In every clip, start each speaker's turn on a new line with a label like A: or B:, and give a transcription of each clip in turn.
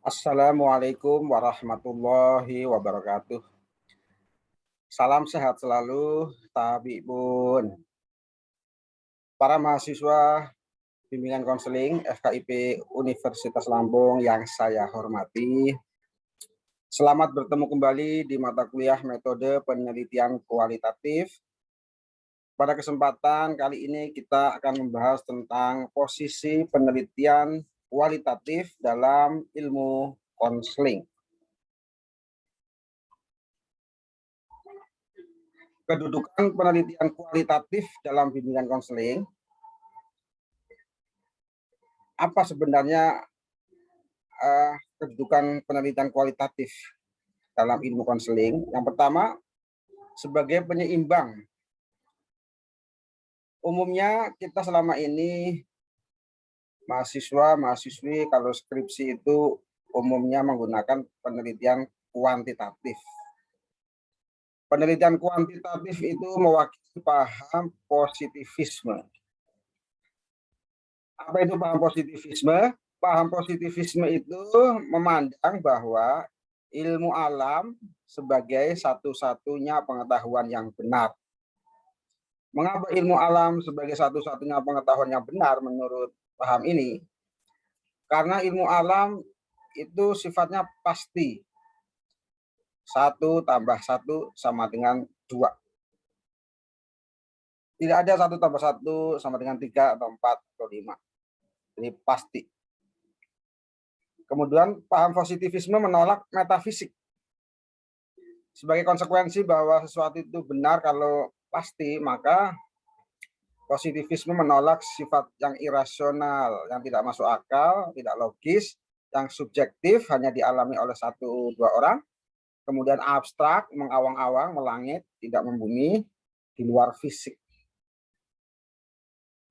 A: Assalamualaikum warahmatullahi wabarakatuh. Salam sehat selalu, Tabibun. Para mahasiswa bimbingan konseling FKIP Universitas Lampung yang saya hormati, selamat bertemu kembali di mata kuliah metode penelitian kualitatif. Pada kesempatan kali ini kita akan membahas tentang posisi penelitian kualitatif dalam ilmu konseling. Kedudukan penelitian kualitatif dalam bimbingan konseling. Apa sebenarnya kedudukan penelitian kualitatif dalam ilmu konseling? Yang pertama, sebagai penyeimbang. Umumnya kita selama ini mahasiswa-mahasiswi kalau skripsi itu umumnya menggunakan penelitian kuantitatif. Penelitian kuantitatif itu mewakili paham positivisme. Apa itu paham positivisme? Paham positivisme itu memandang bahwa ilmu alam sebagai satu-satunya pengetahuan yang benar. Mengapa ilmu alam sebagai satu-satunya pengetahuan yang benar menurut paham ini? Karena ilmu alam itu sifatnya pasti. 1 tambah 1 sama dengan 2. Tidak ada 1 tambah 1 sama dengan 3 atau 4 atau 5. Jadi pasti. Kemudian paham positivisme menolak metafisik. Sebagai konsekuensi bahwa sesuatu itu benar kalau pasti, maka positivisme menolak sifat yang irasional, yang tidak masuk akal, tidak logis, yang subjektif hanya dialami oleh 1-2 orang, kemudian abstrak, mengawang-awang, melangit, tidak membumi, di luar fisik.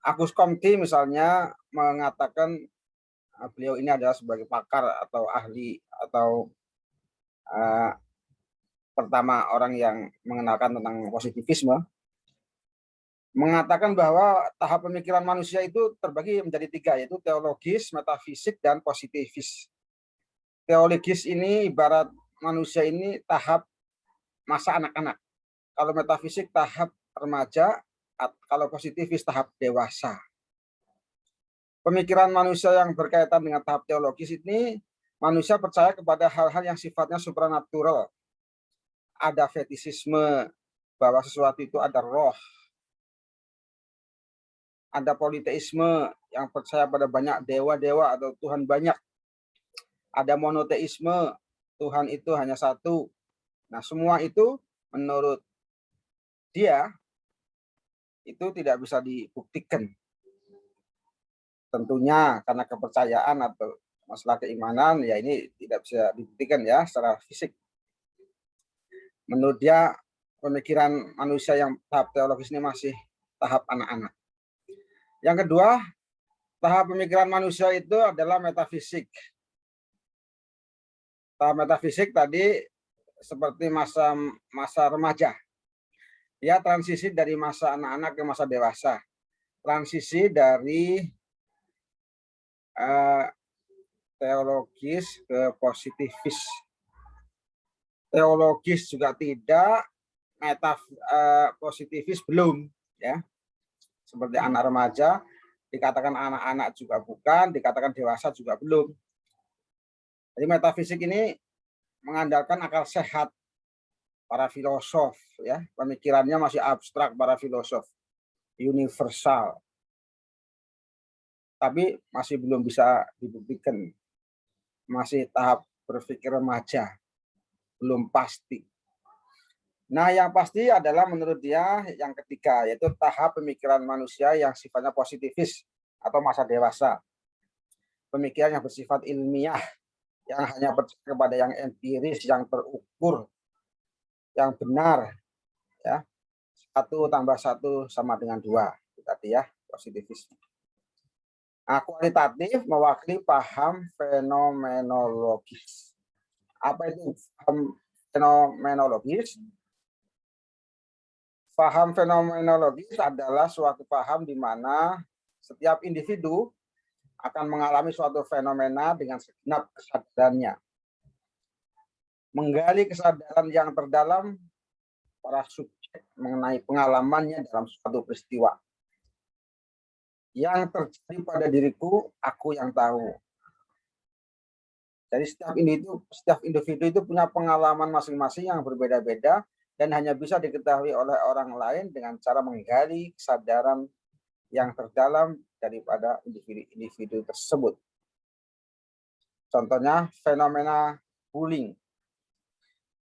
A: Agus Comte misalnya mengatakan beliau ini adalah sebagai pakar atau ahli atau pertama orang yang mengenalkan tentang positivisme, mengatakan bahwa tahap pemikiran manusia itu terbagi menjadi 3, yaitu teologis, metafisik, dan positivis. Teologis ini ibarat manusia ini tahap masa anak-anak. Kalau metafisik tahap remaja, kalau positivis tahap dewasa. Pemikiran manusia yang berkaitan dengan tahap teologis ini, manusia percaya kepada hal-hal yang sifatnya supranatural. Ada fetisisme, bahwa sesuatu itu ada roh. Ada politeisme yang percaya pada banyak dewa-dewa atau Tuhan banyak. Ada monoteisme, Tuhan itu hanya satu. Nah, semua itu menurut dia itu tidak bisa dibuktikan. Tentunya karena kepercayaan atau masalah keimanan, ya ini tidak bisa dibuktikan ya secara fisik. Menurut dia, pemikiran manusia yang tahap teologis ini masih tahap anak-anak. Yang kedua, tahap pemikiran manusia itu adalah metafisik. Tahap metafisik tadi seperti masa remaja. Dia transisi dari masa anak-anak ke masa dewasa. Transisi dari teologis ke positivis. Teologis juga tidak, positivis belum, ya. Seperti anak remaja, dikatakan anak-anak juga bukan, dikatakan dewasa juga belum. Jadi metafisik ini mengandalkan akal sehat para filosof, ya. Pemikirannya masih abstrak para filosof, universal. Tapi masih belum bisa dibuktikan. Masih tahap berpikir remaja, belum pasti. Nah, yang pasti adalah menurut dia yang ketiga, yaitu tahap pemikiran manusia yang sifatnya positivis atau masa dewasa. Pemikiran yang bersifat ilmiah, yang hanya percaya kepada yang empiris, yang terukur, yang benar, ya. 1 tambah 1 sama dengan 2, itu tadi ya, positivis. Nah, kualitatif mewakili paham fenomenologis. Apa itu paham fenomenologis? Paham fenomenologis adalah suatu paham di mana setiap individu akan mengalami suatu fenomena dengan segenap kesadarannya. Menggali kesadaran yang terdalam para subjek mengenai pengalamannya dalam suatu peristiwa. Yang terjadi pada diriku, aku yang tahu. Jadi setiap individu itu punya pengalaman masing-masing yang berbeda-beda dan hanya bisa diketahui oleh orang lain dengan cara menggali kesadaran yang terdalam daripada individu tersebut. Contohnya fenomena bullying.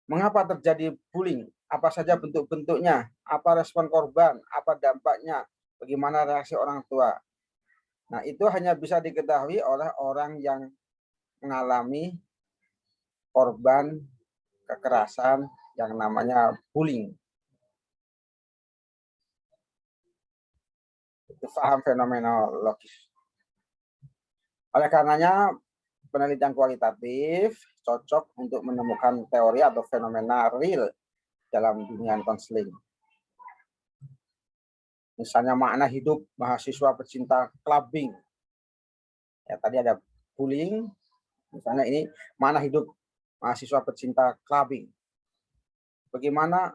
A: Mengapa terjadi bullying? Apa saja bentuk-bentuknya? Apa respon korban? Apa dampaknya? Bagaimana reaksi orang tua? Nah, itu hanya bisa diketahui oleh orang yang mengalami korban kekerasan yang namanya bullying. Itu paham fenomenologis. Oleh karenanya, penelitian kualitatif cocok untuk menemukan teori atau fenomena real dalam dunia konseling. Misalnya makna hidup mahasiswa pecinta clubbing. Ya, tadi ada bullying. Misalnya ini makna hidup mahasiswa pecinta clubbing. Bagaimana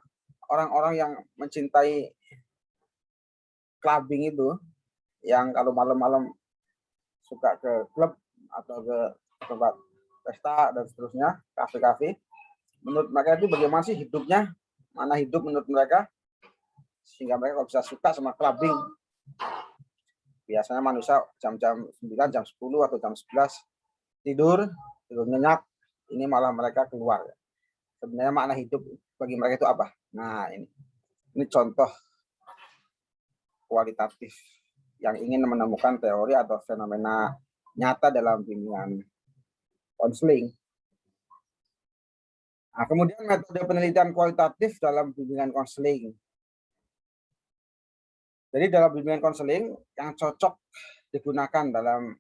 A: orang-orang yang mencintai clubbing itu, yang kalau malam-malam suka ke klub atau ke tempat pesta dan seterusnya, kafe-kafe, menurut mereka itu bagaimana sih hidupnya, mana hidup menurut mereka, sehingga mereka kok bisa suka sama clubbing. Biasanya manusia jam-jam 9, jam 10 atau jam 11 tidur nyenyak, ini malah mereka keluar. Sebenarnya makna hidup bagi mereka itu apa? Nah, ini contoh kualitatif yang ingin menemukan teori atau fenomena nyata dalam bimbingan konseling. Nah, kemudian metode penelitian kualitatif dalam bimbingan konseling. Jadi dalam bimbingan konseling yang cocok digunakan dalam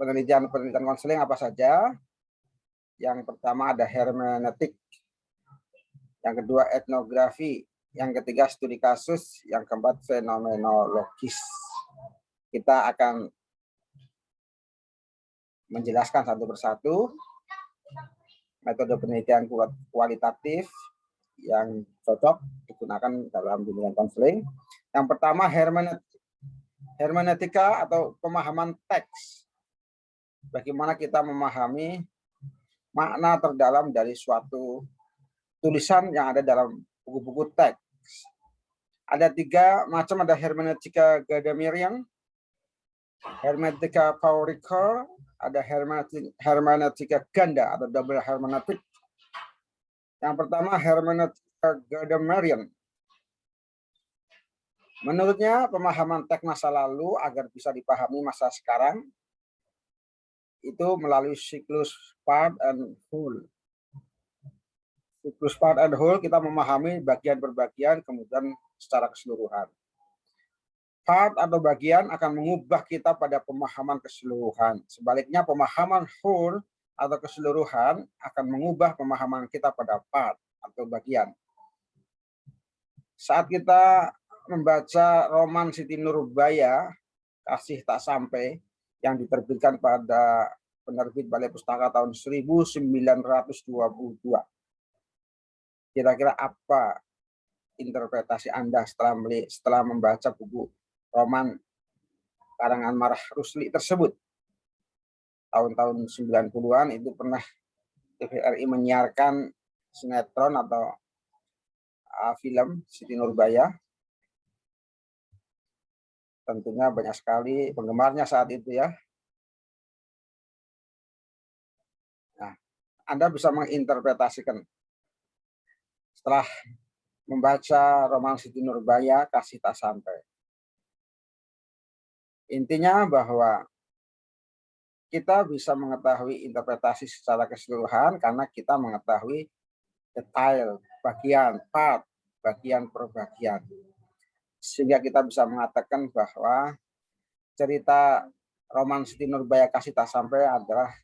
A: penelitian konseling apa saja? Yang pertama ada hermeneutik, yang kedua etnografi, yang ketiga studi kasus, yang keempat fenomenologis. Kita akan menjelaskan satu persatu metode penelitian kualitatif yang cocok digunakan dalam bimbingan konseling. Yang pertama hermeneutika atau pemahaman teks. Bagaimana kita memahami makna terdalam dari suatu tulisan yang ada dalam buku-buku teks. Ada 3 macam, ada hermeneutika Gadamerian, hermeneutika Paul Ricoeur, ada hermeneutika ganda atau double hermeneutik. Yang pertama hermeneutika Gadamerian. Menurutnya pemahaman teks masa lalu agar bisa dipahami masa sekarang itu melalui siklus part and whole. Siklus part and whole kita memahami bagian per bagian kemudian secara keseluruhan. Part atau bagian akan mengubah kita pada pemahaman keseluruhan. Sebaliknya pemahaman whole atau keseluruhan akan mengubah pemahaman kita pada part atau bagian. Saat kita membaca roman Siti Nurbaya, Kasih Tak Sampai, yang diterbitkan pada penerbit Balai Pustaka tahun 1922. Kira-kira apa interpretasi Anda setelah membaca buku roman karangan Marah Rusli tersebut? Tahun-tahun 90-an itu pernah TVRI menyiarkan sinetron atau film Siti Nurbaya. Tentunya banyak sekali penggemarnya saat itu ya. Nah, Anda bisa menginterpretasikan setelah membaca roman Siti Nurbaya, Kasih Tak Sampai. Intinya bahwa kita bisa mengetahui interpretasi secara keseluruhan karena kita mengetahui detail, bagian, part, bagian per bagian. Sehingga kita bisa mengatakan bahwa cerita roman Siti Nurbaya Kasih Tak Sampai adalah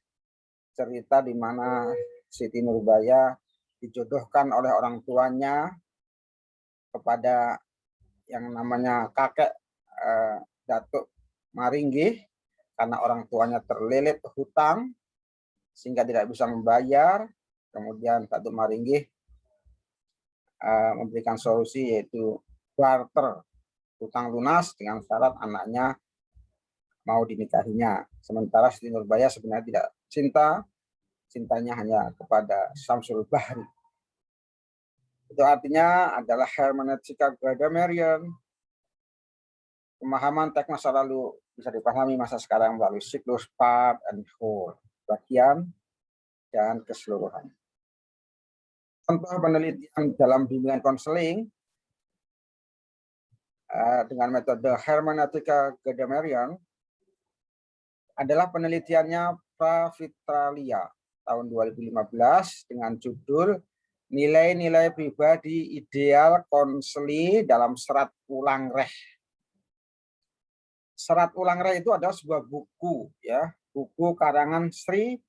A: cerita di mana Siti Nurbaya dijodohkan oleh orang tuanya kepada yang namanya kakek Datuk Maringgih, karena orang tuanya terlilit hutang sehingga tidak bisa membayar. Kemudian Datuk Maringgih memberikan solusi, yaitu barter hutang lunas dengan syarat anaknya mau dinikahinya. Sementara Siti Nurbaya sebenarnya tidak cinta, cintanya hanya kepada Syamsul Bahri. Itu artinya adalah hermeneutika Gadameryan. Pemahaman teks masa lalu bisa dipahami masa sekarang melalui siklus part and whole, bagian dan keseluruhan. Contoh penelitian dalam bimbingan konseling dengan metode hermeneutika Gadameryan adalah penelitiannya Pravitralia tahun 2015 dengan judul Nilai-nilai pribadi ideal konseli dalam serat ulang reh. Serat ulang reh itu adalah sebuah buku, ya, buku karangan Sri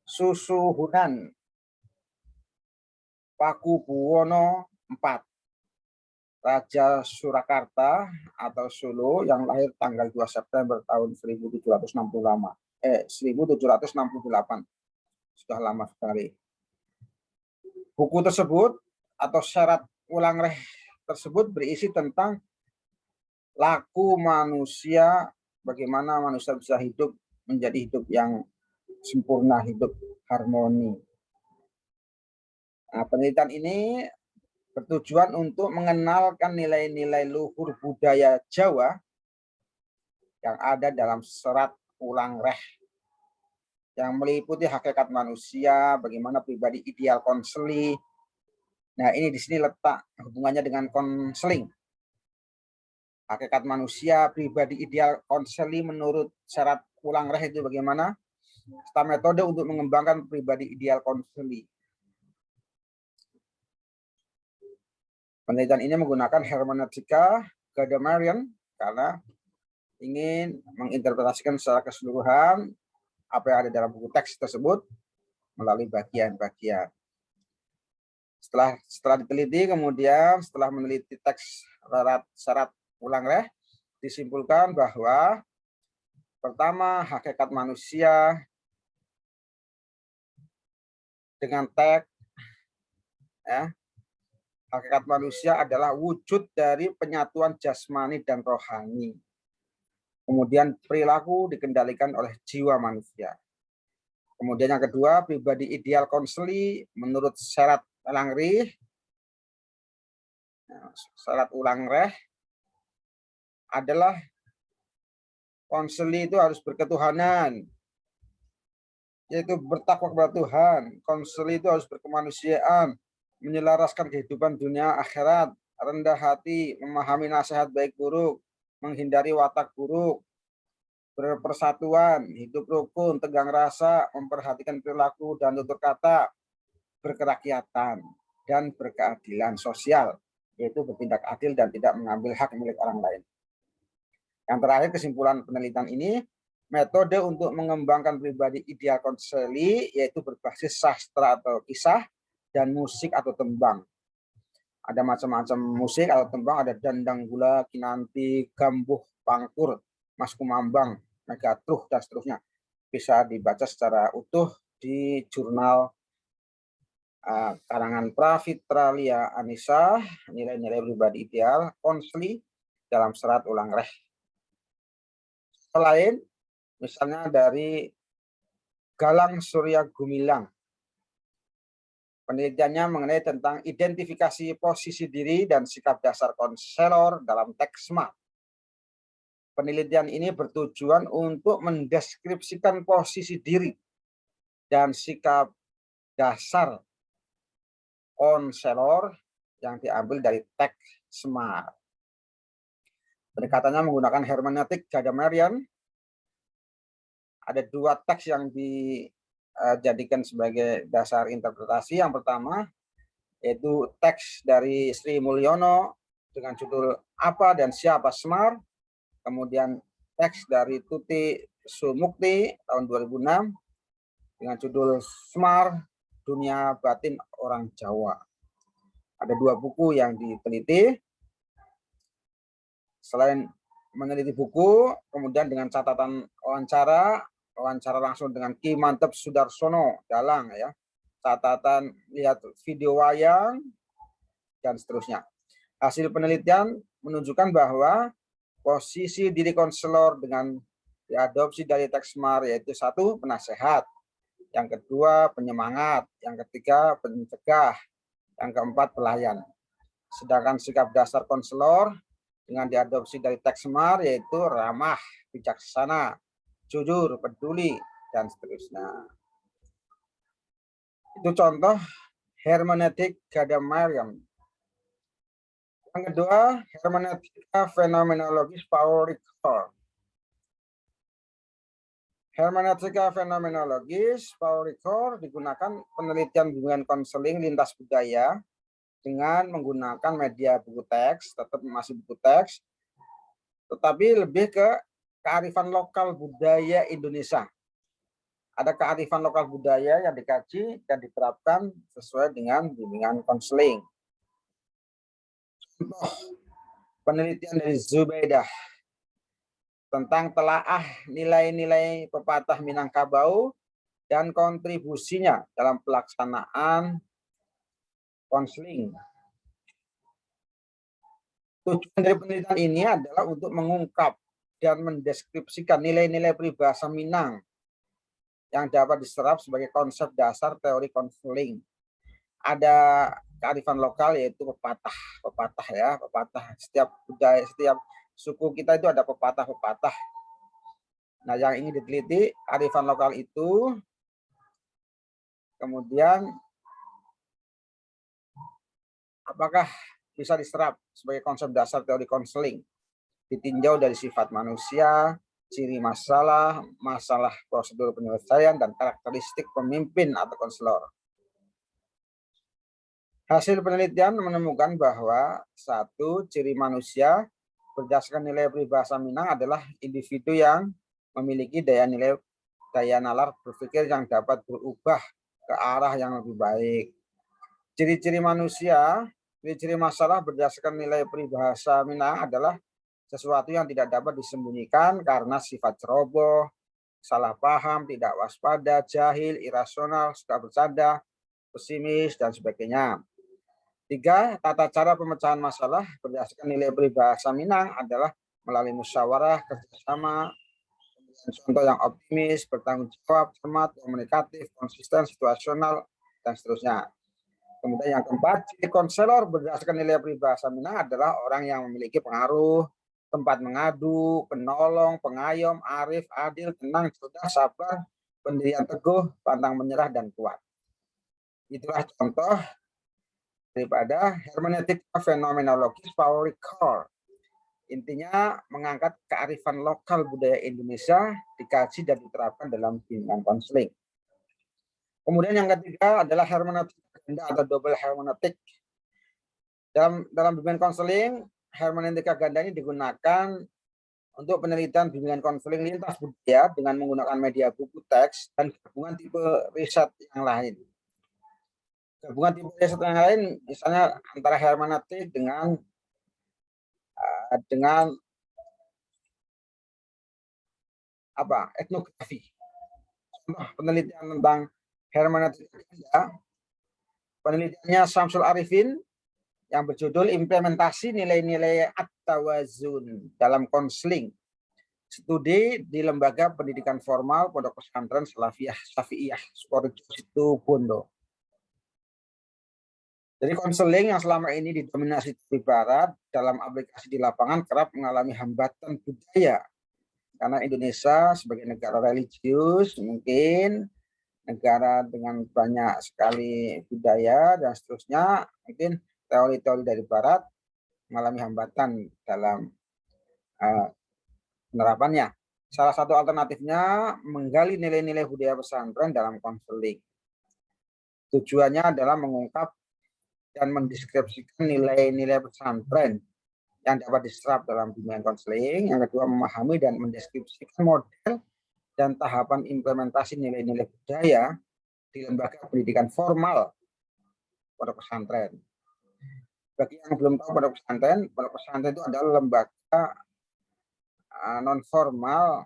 A: Susuhunan Pakubuwono IV, Raja Surakarta atau Solo yang lahir tanggal 2 September tahun 1768. Sudah lama sekali. Buku tersebut atau syarat ulang reh tersebut berisi tentang laku manusia, bagaimana manusia bisa hidup menjadi hidup yang sempurna, hidup harmoni. Nah, penelitian ini bertujuan untuk mengenalkan nilai-nilai luhur budaya Jawa yang ada dalam serat ulang reh, yang meliputi hakikat manusia, bagaimana pribadi ideal konseli. Nah, ini di sini letak hubungannya dengan konseling. Hakikat manusia, pribadi ideal konseli menurut syarat ulang reh itu bagaimana? Serta metode untuk mengembangkan pribadi ideal konseli. Penelitian ini menggunakan hermeneutika Gadameryan karena ingin menginterpretasikan secara keseluruhan apa yang ada dalam buku teks tersebut melalui bagian-bagian. Setelah diteliti, kemudian setelah meneliti teks syarat ulang reh, disimpulkan bahwa pertama, hakikat manusia dengan teks, ya, hakikat manusia adalah wujud dari penyatuan jasmani dan rohani. Kemudian perilaku dikendalikan oleh jiwa manusia. Kemudian yang kedua, pribadi ideal konseli menurut syarat ulang reh. Syarat ulang reh adalah konseli itu harus berketuhanan, yaitu bertakwa kepada Tuhan. Konseli itu harus berkemanusiaan, menyelaraskan kehidupan dunia akhirat, rendah hati, memahami nasihat baik buruk, menghindari watak buruk, berpersatuan, hidup rukun, tegang rasa, memperhatikan perilaku dan tutur kata, berkerakyatan, dan berkeadilan sosial, yaitu bertindak adil dan tidak mengambil hak milik orang lain. Yang terakhir, kesimpulan penelitian ini, metode untuk mengembangkan pribadi ideal konseli yaitu berbasis sastra atau kisah dan musik atau tembang. Ada macam-macam musik atau tembang, ada Dandang Gula, Kinanti, Gambuh, Pangkur, Mas Kumambang, Megatruh, dan seterusnya. Bisa dibaca secara utuh di jurnal karangan Pravitralia Anissa, nilai-nilai pribadi ideal konseli dalam serat ulang reh. Selain misalnya dari Galang Surya Gumilang, penelitiannya mengenai tentang identifikasi posisi diri dan sikap dasar konselor dalam teks SMART. Penelitian ini bertujuan untuk mendeskripsikan posisi diri dan sikap dasar konselor yang diambil dari teks SMART. Pendekatannya menggunakan hermeneutik Gadameryan. Ada dua teks yang dijadikan sebagai dasar interpretasi. Yang pertama yaitu teks dari Sri Mulyono dengan judul Apa dan Siapa Semar. Kemudian teks dari Tuti Sumukti tahun 2006 dengan judul Semar, Dunia Batin Orang Jawa. Ada dua buku yang diteliti. Selain meneliti buku, kemudian dengan catatan wawancara langsung dengan Ki Mantep Sudarsono Dalang ya, catatan lihat video wayang dan seterusnya. Hasil penelitian menunjukkan bahwa posisi diri konselor dengan diadopsi dari Texmar yaitu 1, penasehat, yang kedua penyemangat, yang ketiga pencegah, yang keempat pelayan. Sedangkan sikap dasar konselor dengan diadopsi dari Texmar yaitu ramah, bijaksana, jujur, peduli, dan seterusnya. Itu contoh hermeneutik Gadamer. Yang kedua, hermeneutika fenomenologis Paul Ricoeur. Hermeneutika fenomenologis Paul Ricoeur digunakan penelitian bimbingan konseling lintas budaya dengan menggunakan media buku teks, tetap masih buku teks, tetapi lebih ke kearifan lokal budaya Indonesia. Ada kearifan lokal budaya yang dikaji dan diterapkan sesuai dengan bimbingan konseling. Contoh penelitian dari Zubaidah tentang telaah nilai-nilai pepatah Minangkabau dan kontribusinya dalam pelaksanaan konseling. Tujuan dari penelitian ini adalah untuk mengungkap dan mendeskripsikan nilai-nilai peribahasa Minang yang dapat diserap sebagai konsep dasar teori konseling. Ada kearifan lokal yaitu pepatah ya, pepatah. Setiap budaya, setiap suku kita itu ada pepatah-pepatah. Nah, yang ingin diteliti kearifan lokal itu, kemudian apakah bisa diserap sebagai konsep dasar teori konseling, ditinjau dari sifat manusia, ciri masalah, masalah prosedur penyelesaian, dan karakteristik pemimpin atau konselor. Hasil penelitian menemukan bahwa 1, ciri manusia berdasarkan nilai peribahasa Minang adalah individu yang memiliki daya nalar berpikir yang dapat berubah ke arah yang lebih baik. Ciri-ciri manusia, ciri-ciri masalah berdasarkan nilai peribahasa Minang adalah sesuatu yang tidak dapat disembunyikan karena sifat ceroboh, salah paham, tidak waspada, jahil, irasional, suka bercanda, pesimis, dan sebagainya. 3, tata cara pemecahan masalah berdasarkan nilai peribahasa Minang adalah melalui musyawarah, kerjasama, contoh yang optimis, bertanggung jawab, cermat, komunikatif, konsisten, situasional, dan seterusnya. Kemudian yang keempat, ciri konselor berdasarkan nilai peribahasa Minang adalah orang yang memiliki pengaruh, tempat mengadu, penolong, pengayom, arif, adil, tenang, cerdas, sabar, pendirian teguh, pantang menyerah, dan kuat. Itulah contoh daripada hermeneutika fenomenologis Paul Ricoeur. Intinya mengangkat kearifan lokal budaya Indonesia, dikaji dan diterapkan dalam bimbingan konseling. Kemudian yang ketiga adalah hermeneutika ganda atau double hermeneutik. Dalam bimbingan konseling, hermeneutika ganda ini digunakan untuk penelitian bimbingan konseling lintas budaya dengan menggunakan media buku teks dan gabungan tipe riset yang lain. Gabungan tipe riset yang lain misalnya antara hermeneutik dengan etnografi. Contoh penelitian tentang hermeneutik ganda, penelitiannya Syamsul Arifin yang berjudul Implementasi Nilai-nilai At-Tawazun dalam Konseling. Studi di Lembaga Pendidikan Formal Pondok Pesantren Syafi'iyah Sukorejo Situbondo. Jadi konseling yang selama ini didominasi dari Barat dalam aplikasi di lapangan kerap mengalami hambatan budaya. Karena Indonesia sebagai negara religius, mungkin negara dengan banyak sekali budaya dan seterusnya, mungkin teori-teori dari Barat mengalami hambatan dalam penerapannya. Salah satu alternatifnya menggali nilai-nilai budaya pesantren dalam konseling. Tujuannya adalah mengungkap dan mendeskripsikan nilai-nilai pesantren yang dapat diserap dalam bimbingan konseling. Yang kedua, memahami dan mendeskripsikan model dan tahapan implementasi nilai-nilai budaya di lembaga pendidikan formal pondok pesantren. Bagi yang belum tahu pondok pesantren itu adalah lembaga non formal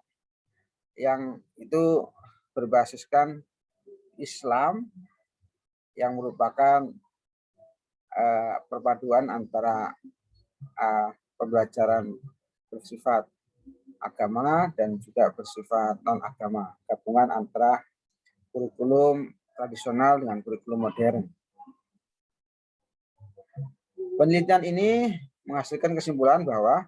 A: yang itu berbasiskan Islam yang merupakan perpaduan antara pembelajaran bersifat agama dan juga bersifat non agama, gabungan antara kurikulum tradisional dengan kurikulum modern. Penelitian ini menghasilkan kesimpulan bahwa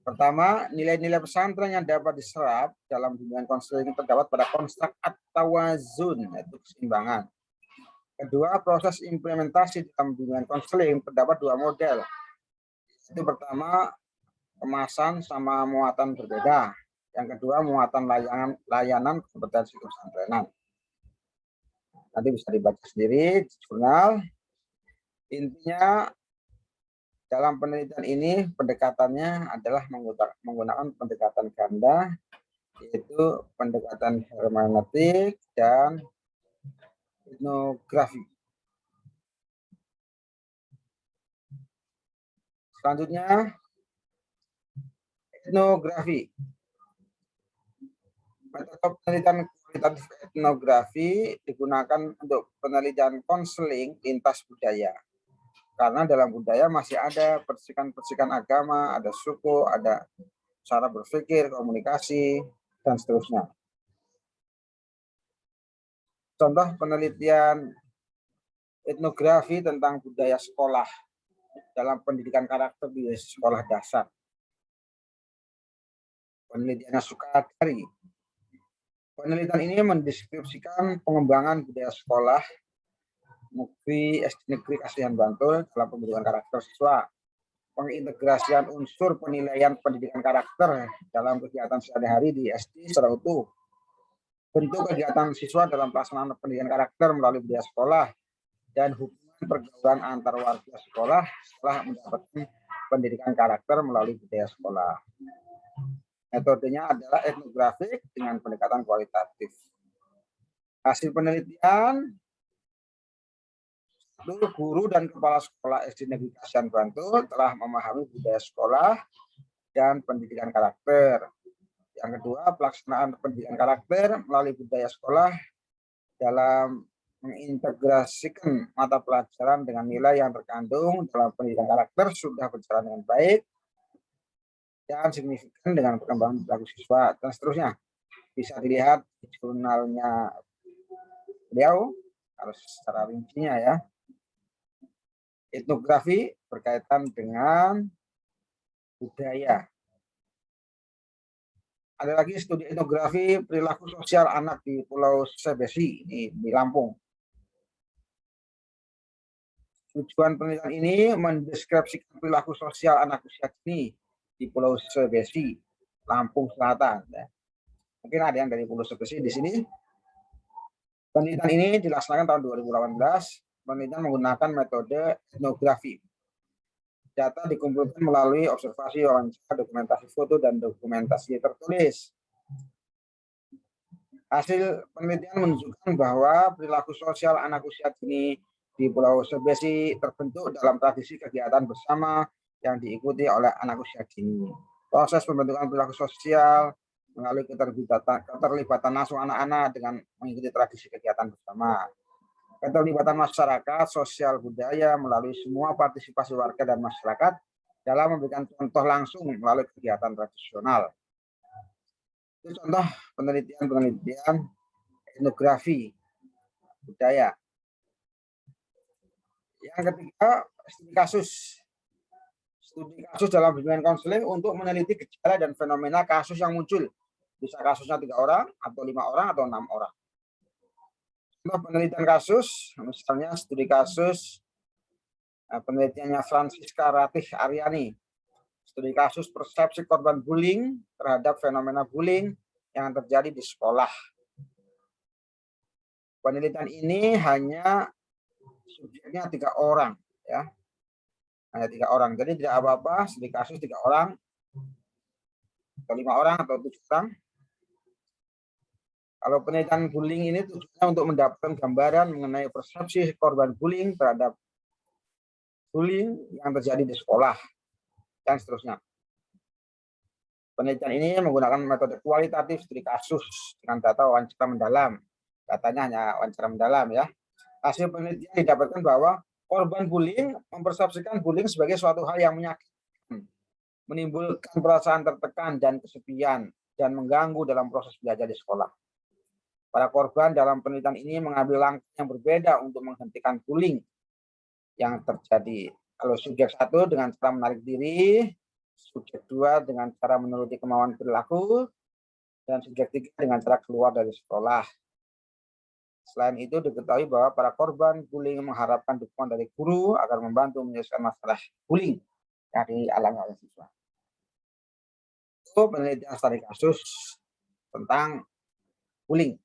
A: pertama, nilai-nilai pesantren yang dapat diserap dalam bimbingan konseling terdapat pada konstruk at-tawazun, yaitu keseimbangan. Kedua, proses implementasi dalam bimbingan konseling terdapat dua model. Itu pertama, kemasan sama muatan berbeda. Yang kedua, muatan layanan kompetensi pesantrenan. Nanti bisa dibaca sendiri di jurnal. Intinya dalam penelitian ini pendekatannya adalah menggunakan pendekatan ganda, yaitu pendekatan hermeneutik dan etnografi. Selanjutnya, etnografi. Metode penelitian kualitatif etnografi digunakan untuk penelitian konseling lintas budaya. Karena dalam budaya masih ada persikan-persikan agama, ada suku, ada cara berpikir, komunikasi, dan seterusnya. Contoh penelitian etnografi tentang budaya sekolah dalam pendidikan karakter di sekolah dasar. Penelitiannya Sukadari. Penelitian ini mendeskripsikan pengembangan budaya sekolah Mukti SD Negeri Kasihan Bantul dalam pembentukan karakter siswa, pengintegrasian unsur penilaian pendidikan karakter dalam kegiatan sehari-hari di SD secara utuh, bentuk kegiatan siswa dalam pelaksanaan pendidikan karakter melalui budaya sekolah, dan hubungan pergaulan antar warga sekolah setelah mendapatkan pendidikan karakter melalui budaya sekolah. Metodenya adalah etnografik dengan pendekatan kualitatif. Hasil penelitian, seluruh guru dan kepala sekolah SD Negeri Kasihan Bantul telah memahami budaya sekolah dan pendidikan karakter. Yang kedua, pelaksanaan pendidikan karakter melalui budaya sekolah dalam mengintegrasikan mata pelajaran dengan nilai yang terkandung dalam pendidikan karakter sudah berjalan dengan baik dan signifikan dengan perkembangan perilaku siswa dan seterusnya. Bisa dilihat di jurnalnya beliau harus secara rincinya ya. Etnografi berkaitan dengan budaya. Ada lagi studi etnografi perilaku sosial anak di Pulau Sebesi di Lampung. Tujuan penelitian ini mendeskripsikan perilaku sosial anak usia dini di Pulau Sebesi, Lampung Selatan. Ya. Mungkin ada yang dari Pulau Sebesi di sini. Penelitian ini dilaksanakan tahun 2018. Penelitian menggunakan metode etnografi. Data dikumpulkan melalui observasi, wawancara, dokumentasi foto, dan dokumentasi tertulis. Hasil penelitian menunjukkan bahwa perilaku sosial anak usia dini di Pulau Sebesi terbentuk dalam tradisi kegiatan bersama yang diikuti oleh anak usia dini. Proses pembentukan perilaku sosial melalui keterlibatan langsung anak-anak dengan mengikuti tradisi kegiatan bersama. Keterlibatan masyarakat, sosial budaya melalui semua partisipasi warga dan masyarakat dalam memberikan contoh langsung melalui kegiatan tradisional. Itu contoh penelitian etnografi budaya. Yang ketiga, studi kasus. Studi kasus dalam bimbingan konseling untuk meneliti gejala dan fenomena kasus yang muncul. Bisa kasusnya 3 orang, atau 5 orang, atau 6 orang. Contoh penelitian kasus, misalnya studi kasus penelitiannya Francisca Ratih Aryani. Studi kasus persepsi korban bullying terhadap fenomena bullying yang terjadi di sekolah. Penelitian ini hanya subjeknya 3 orang, ya, hanya 3 orang. Jadi tidak apa-apa, studi kasus 3 orang, atau 5 orang, atau 7 orang. Kalau penelitian bullying ini tujuannya untuk mendapatkan gambaran mengenai persepsi korban bullying terhadap bullying yang terjadi di sekolah dan seterusnya. Penelitian ini menggunakan metode kualitatif studi kasus dengan data wawancara mendalam. Datanya hanya wawancara mendalam ya. Hasil penelitian didapatkan bahwa korban bullying mempersepsikan bullying sebagai suatu hal yang menyakitkan, menimbulkan perasaan tertekan dan kesepian, dan mengganggu dalam proses belajar di sekolah. Para korban dalam penelitian ini mengambil langkah yang berbeda untuk menghentikan bullying yang terjadi. Kalau subjek 1 dengan cara menarik diri, subjek 2 dengan cara menuruti kemauan perilaku, dan subjek 3 dengan cara keluar dari sekolah. Selain itu, diketahui bahwa para korban bullying mengharapkan dukungan dari guru agar membantu menyelesaikan masalah bullying yang dialami oleh siswa. Itu penelitian studi kasus tentang bullying.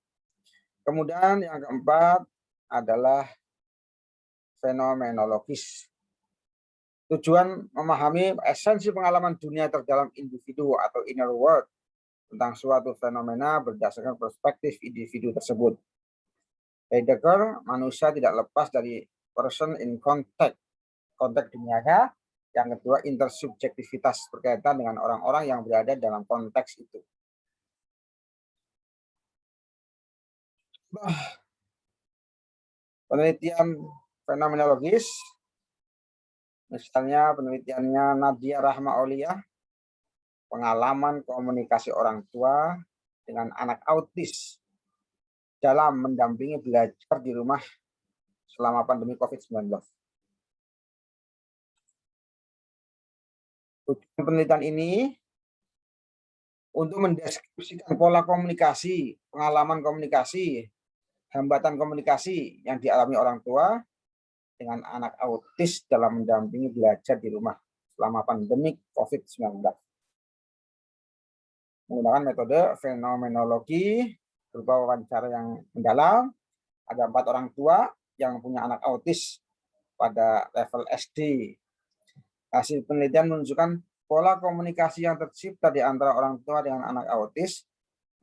A: Kemudian yang keempat adalah fenomenologis. Tujuan memahami esensi pengalaman dunia terdalam individu atau inner world tentang suatu fenomena berdasarkan perspektif individu tersebut. Heidegger, manusia tidak lepas dari person in contact, konteks dunianya. Yang kedua, intersubjektivitas, berkaitan dengan orang-orang yang berada dalam konteks itu. Penelitian fenomenologis, misalnya penelitiannya Nadia Rahma Aulia, pengalaman komunikasi orang tua dengan anak autis dalam mendampingi belajar di rumah selama pandemi COVID-19. Tujuan penelitian ini untuk mendeskripsikan pola komunikasi, pengalaman komunikasi, hambatan komunikasi yang dialami orang tua dengan anak autis dalam mendampingi belajar di rumah selama pandemi COVID-19. Menggunakan metode fenomenologi berupa wawancara yang mendalam. Ada 4 orang tua yang punya anak autis pada level SD. Hasil penelitian menunjukkan pola komunikasi yang tercipta di antara orang tua dengan anak autis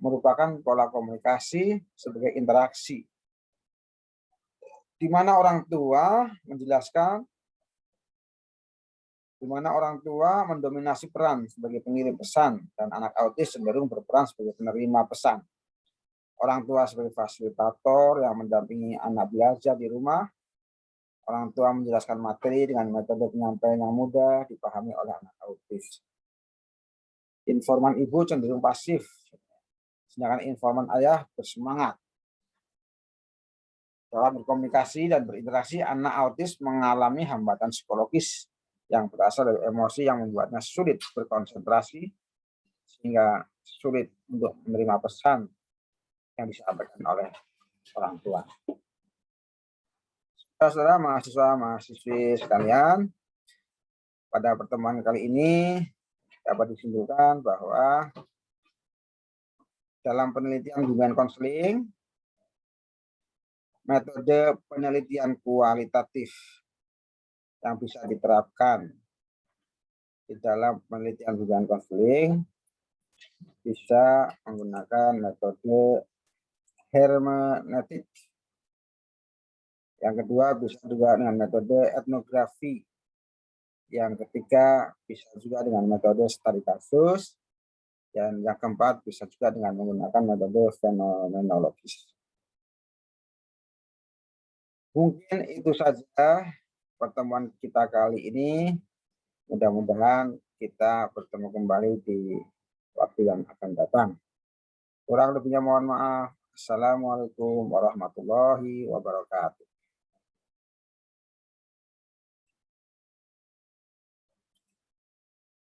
A: merupakan pola komunikasi sebagai interaksi, di mana orang tua mendominasi peran sebagai pengirim pesan dan anak autis cenderung berperan sebagai penerima pesan. Orang tua sebagai fasilitator yang mendampingi anak belajar di rumah. Orang tua menjelaskan materi dengan metode penyampaian yang mudah dipahami oleh anak autis. Informan ibu cenderung pasif, sedangkan informan ayah bersemangat. Dalam berkomunikasi dan berinteraksi, anak autis mengalami hambatan psikologis yang berasal dari emosi yang membuatnya sulit berkonsentrasi, sehingga sulit untuk menerima pesan yang disampaikan oleh orang tua. Saudara mahasiswa-mahasiswi sekalian, pada pertemuan kali ini dapat disimpulkan bahwa dalam penelitian hubungan konseling, metode penelitian kualitatif yang bisa diterapkan di dalam penelitian hubungan konseling bisa menggunakan metode hermeneutik. Yang kedua bisa juga dengan metode etnografi. Yang ketiga bisa juga dengan metode studi kasus. Dan yang keempat bisa juga dengan menggunakan metode fenomenologis. Mungkin itu saja pertemuan kita kali ini. Mudah-mudahan kita bertemu kembali di waktu yang akan datang. Kurang lebihnya mohon maaf. Assalamualaikum warahmatullahi wabarakatuh.